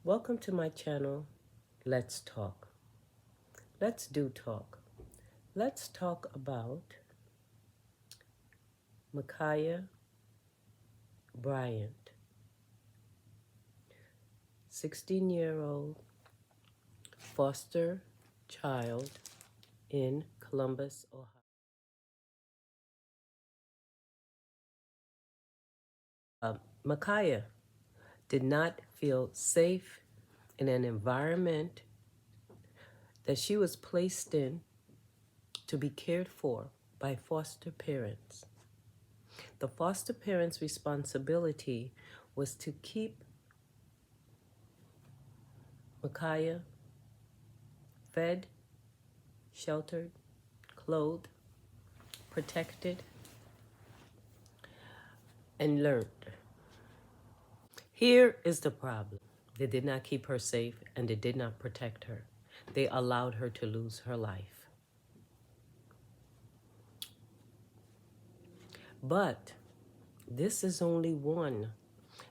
Welcome to my channel, Let's Talk. Let's do talk. Let's talk about Micaiah Bryant, 16-year-old foster child in Columbus, Ohio. Micaiah did not feel safe in an environment that she was placed in to be cared for by foster parents. The foster parents' responsibility was to keep Micaiah fed, sheltered, clothed, protected, and learned. Here is the problem. They did not keep her safe and they did not protect her. They allowed her to lose her life. But this is only one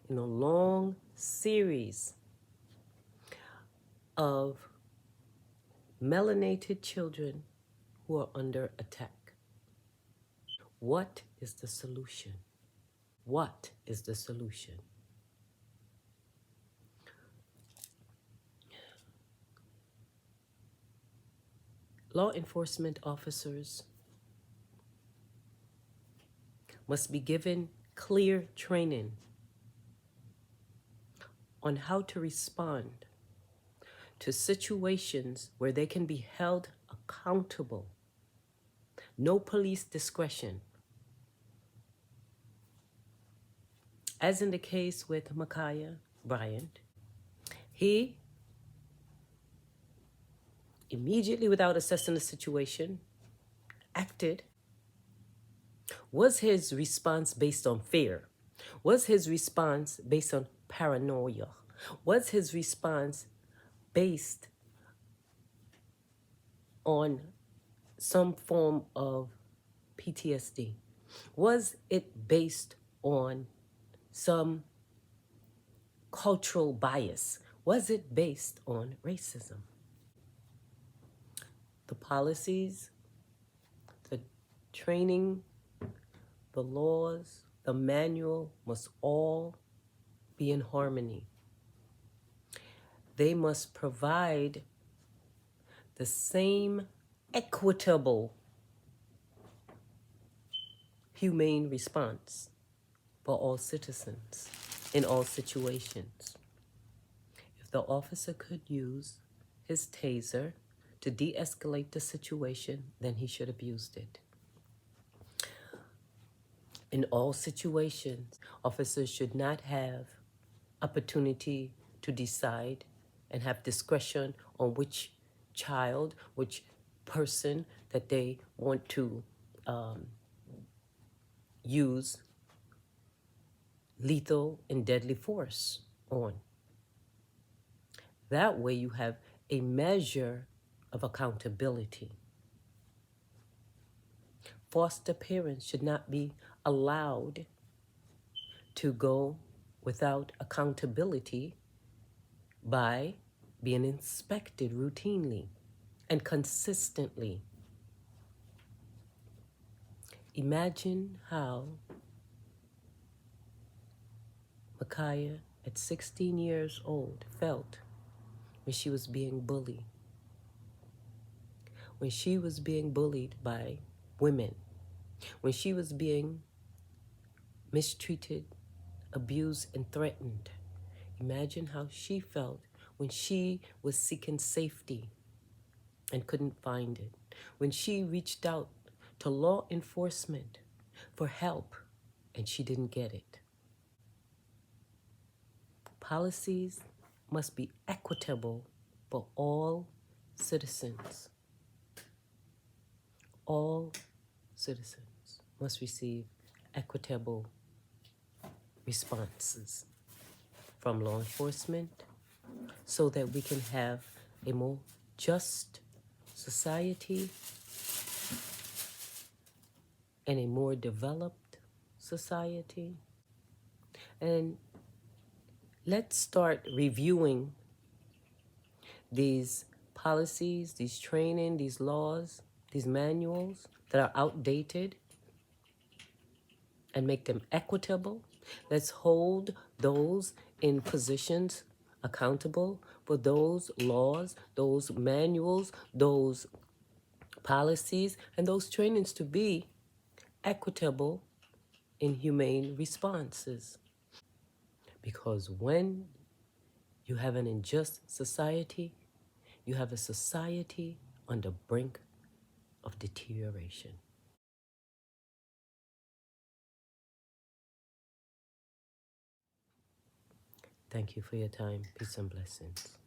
in a long series of melanated children who are under attack. What is the solution? What is the solution? Law enforcement officers must be given clear training on how to respond to situations where they can be held accountable. No police discretion. As in the case with Micaiah Bryant, he immediately, without assessing the situation, acted. Was his response based on fear? Was his response based on paranoia? Was his response based on some form of PTSD? Was it based on some cultural bias? Was it based on racism? The policies, the training, the laws, the manual must all be in harmony. They must provide the same equitable, humane response for all citizens in all situations. If the officer could use his taser to de-escalate the situation, then he should have used it. In all situations, officers should not have opportunity to decide and have discretion on which child, which person that they want to use lethal and deadly force on. That way you have a measure of accountability. Foster parents should not be allowed to go without accountability by being inspected routinely and consistently. Imagine how Micaiah, at 16 years old, felt when she was being bullied. When she was being bullied by women. When she was being mistreated, abused, and threatened. Imagine how she felt when she was seeking safety and couldn't find it. When she reached out to law enforcement for help and she didn't get it. Policies must be equitable for all citizens. All citizens must receive equitable responses from law enforcement so that we can have a more just society and a more developed society. And let's start reviewing these policies, these training, these laws, these manuals that are outdated and make them equitable. Let's hold those in positions accountable for those laws, those manuals, those policies, and those trainings to be equitable in humane responses. Because when you have an unjust society, you have a society on the brink of deterioration. Thank you for your time. Peace and blessings.